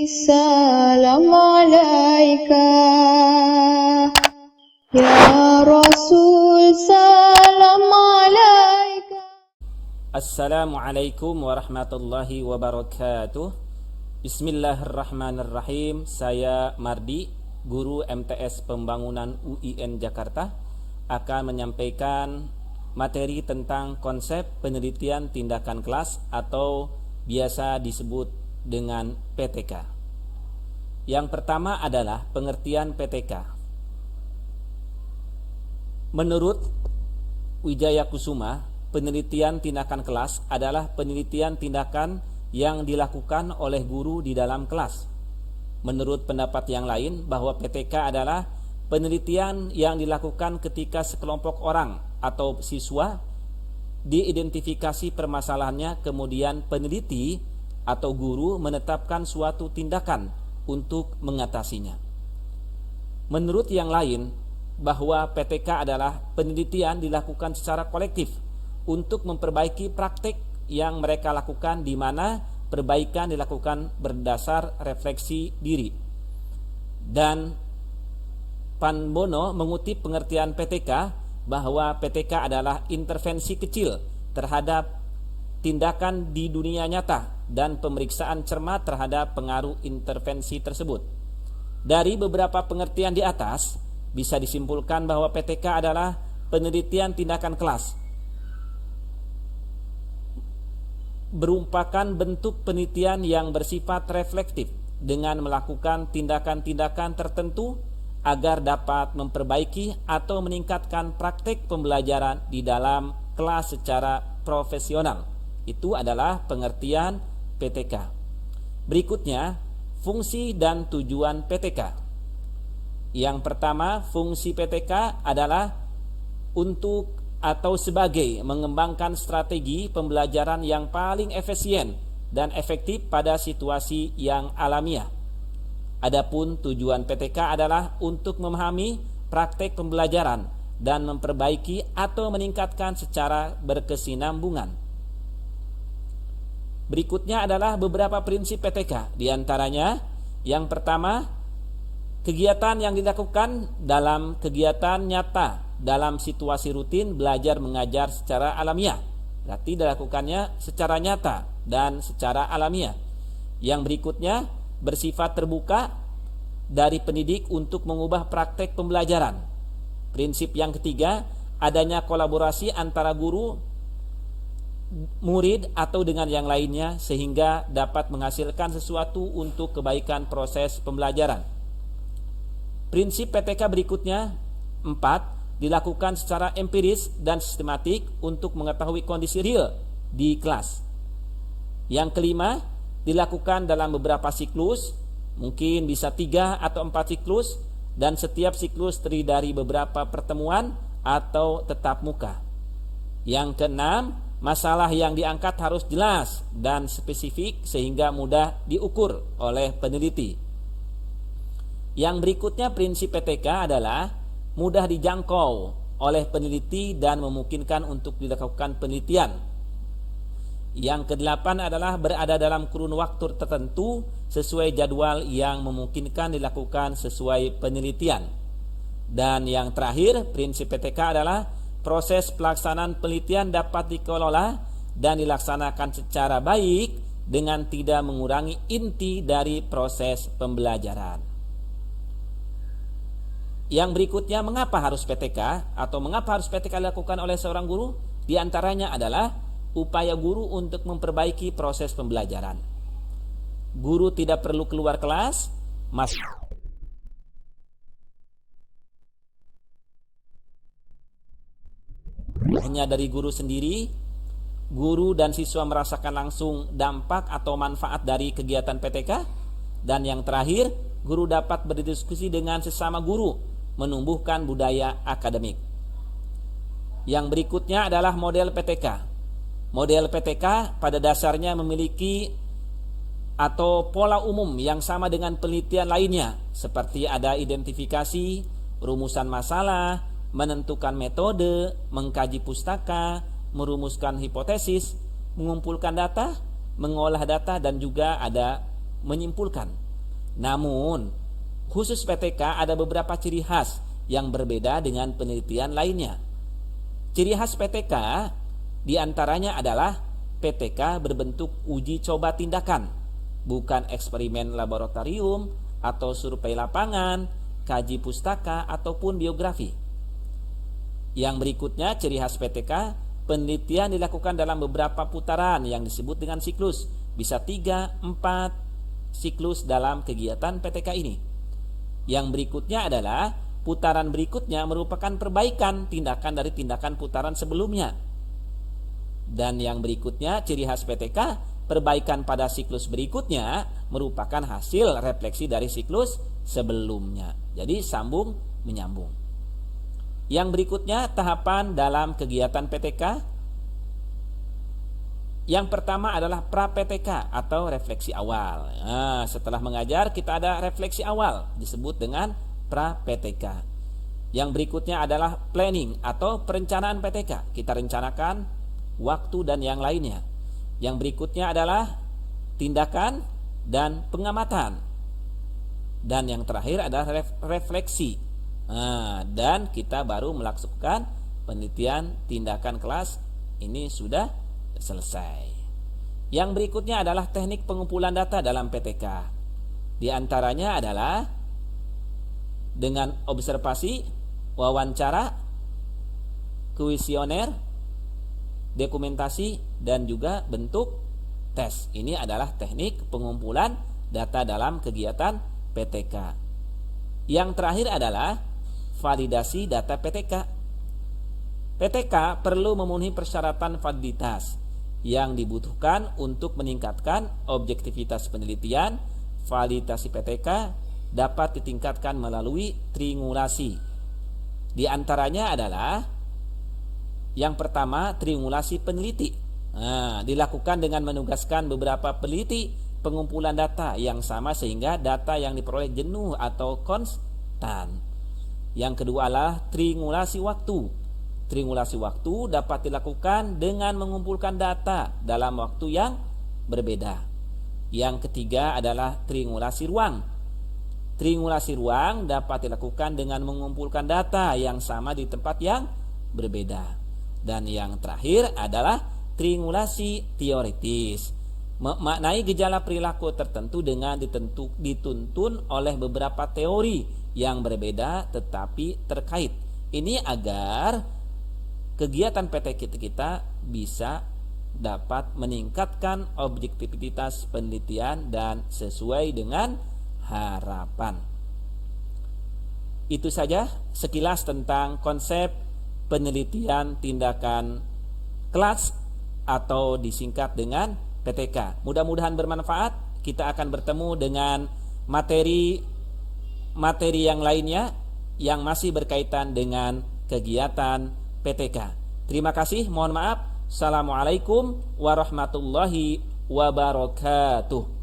salam alaika, ya Rasul salam alaika. Assalamualaikum warahmatullahi wabarakatuh. Bismillahirrahmanirrahim. Saya Mardi, guru MTS Pembangunan UIN Jakarta, akan menyampaikan materi tentang konsep penelitian tindakan kelas atau biasa disebut dengan PTK. Yang pertama adalah pengertian PTK. Menurut Wijaya Kusuma, penelitian tindakan kelas adalah penelitian tindakan yang dilakukan oleh guru di dalam kelas. Menurut pendapat yang lain, bahwa PTK adalah penelitian yang dilakukan ketika sekelompok orang atau siswa diidentifikasi permasalahannya, kemudian peneliti atau guru menetapkan suatu tindakan untuk mengatasinya. Menurut yang lain, bahwa PTK adalah penelitian dilakukan secara kolektif untuk memperbaiki praktik yang mereka lakukan, di mana perbaikan dilakukan berdasar refleksi diri. Dan Panbono mengutip pengertian PTK bahwa PTK adalah intervensi kecil terhadap tindakan di dunia nyata dan pemeriksaan cermat terhadap pengaruh intervensi tersebut. Dari beberapa pengertian di atas, bisa disimpulkan bahwa PTK adalah penelitian tindakan kelas, merupakan bentuk penelitian yang bersifat reflektif dengan melakukan tindakan-tindakan tertentu agar dapat memperbaiki atau meningkatkan praktik pembelajaran di dalam kelas secara profesional. Itu adalah pengertian PTK. Berikutnya, fungsi dan tujuan PTK. Yang pertama, fungsi PTK adalah untuk atau sebagai mengembangkan strategi pembelajaran yang paling efisien dan efektif pada situasi yang alamiah. Adapun tujuan PTK adalah untuk memahami praktek pembelajaran dan memperbaiki atau meningkatkan secara berkesinambungan. Berikutnya adalah beberapa prinsip PTK. Di antaranya, yang pertama, kegiatan yang dilakukan dalam kegiatan nyata dalam situasi rutin belajar mengajar secara alamiah. Berarti dilakukannya secara nyata dan secara alamiah. Yang berikutnya, bersifat terbuka dari pendidik untuk mengubah praktek pembelajaran. Prinsip yang ketiga, adanya kolaborasi antara guru, murid atau dengan yang lainnya sehingga dapat menghasilkan sesuatu untuk kebaikan proses pembelajaran. Prinsip PTK berikutnya, 4, dilakukan secara empiris dan sistematik untuk mengetahui kondisi real di kelas. Yang kelima, dilakukan dalam beberapa siklus, mungkin bisa 3 atau 4 siklus, dan setiap siklus terdiri dari beberapa pertemuan atau tetap muka. Yang keenam, masalah yang diangkat harus jelas dan spesifik sehingga mudah diukur oleh peneliti. Yang berikutnya, prinsip PTK adalah mudah dijangkau oleh peneliti dan memungkinkan untuk dilakukan penelitian. Yang kedelapan adalah berada dalam kurun waktu tertentu sesuai jadwal yang memungkinkan dilakukan sesuai penelitian. Dan yang terakhir, prinsip PTK adalah proses pelaksanaan penelitian dapat dikelola dan dilaksanakan secara baik dengan tidak mengurangi inti dari proses pembelajaran. Yang berikutnya, mengapa harus PTK atau mengapa harus PTK dilakukan oleh seorang guru? Di antaranya adalah upaya guru untuk memperbaiki proses pembelajaran. Guru tidak perlu keluar kelas, hanya dari guru sendiri. Guru dan siswa merasakan langsung dampak atau manfaat dari kegiatan PTK. Dan yang terakhir, guru dapat berdiskusi dengan sesama guru, menumbuhkan budaya akademik. Yang berikutnya adalah model PTK. Model PTK pada dasarnya memiliki atau pola umum yang sama dengan penelitian lainnya, seperti ada identifikasi, rumusan masalah, menentukan metode, mengkaji pustaka, merumuskan hipotesis, mengumpulkan data, mengolah data, dan juga ada menyimpulkan. Namun, khusus PTK ada beberapa ciri khas yang berbeda dengan penelitian lainnya. Ciri khas PTK diantaranya adalah PTK berbentuk uji coba tindakan, bukan eksperimen laboratorium atau survei lapangan, kaji pustaka, ataupun biografi. Yang berikutnya, ciri khas PTK, penelitian dilakukan dalam beberapa putaran yang disebut dengan siklus, bisa 3, 4 siklus dalam kegiatan PTK ini. Yang berikutnya adalah putaran berikutnya merupakan perbaikan tindakan dari tindakan putaran sebelumnya. Dan yang berikutnya, ciri khas PTK, perbaikan pada siklus berikutnya merupakan hasil refleksi dari siklus sebelumnya. Jadi sambung menyambung. Yang berikutnya, tahapan dalam kegiatan PTK. Yang pertama adalah pra-PTK atau refleksi awal. Nah, setelah mengajar kita ada refleksi awal, disebut dengan pra-PTK. Yang berikutnya adalah planning atau perencanaan PTK. Kita rencanakan waktu dan yang lainnya. Yang berikutnya adalah tindakan dan pengamatan. Dan yang terakhir adalah refleksi. Nah, dan kita baru melakukan penelitian tindakan kelas. Ini sudah selesai. Yang berikutnya adalah teknik pengumpulan data dalam PTK. Di antaranya adalah dengan observasi, wawancara, kuesioner, dokumentasi, dan juga bentuk tes. Ini adalah teknik pengumpulan data dalam kegiatan PTK. Yang terakhir adalah validasi data PTK. PTK perlu memenuhi persyaratan validitas yang dibutuhkan untuk meningkatkan objektivitas penelitian. Validasi PTK dapat ditingkatkan melalui triangulasi. Di antaranya adalah yang pertama, triangulasi peneliti. Nah, dilakukan dengan menugaskan beberapa peneliti pengumpulan data yang sama sehingga data yang diperoleh jenuh atau konstan. Yang kedua adalah triangulasi waktu. Triangulasi waktu dapat dilakukan dengan mengumpulkan data dalam waktu yang berbeda. Yang ketiga adalah triangulasi ruang. Triangulasi ruang dapat dilakukan dengan mengumpulkan data yang sama di tempat yang berbeda. Dan yang terakhir adalah triangulasi teoritis. Memaknai gejala perilaku tertentu dengan dituntun oleh beberapa teori yang berbeda tetapi terkait. Ini agar kegiatan PTK kita bisa dapat meningkatkan objektivitas penelitian dan sesuai dengan harapan. Itu saja sekilas tentang konsep penelitian tindakan kelas atau disingkat dengan PTK. Mudah-mudahan bermanfaat. Kita akan bertemu dengan materi yang lainnya yang masih berkaitan dengan kegiatan PTK. Terima kasih, mohon maaf. Assalamualaikum warahmatullahi wabarakatuh.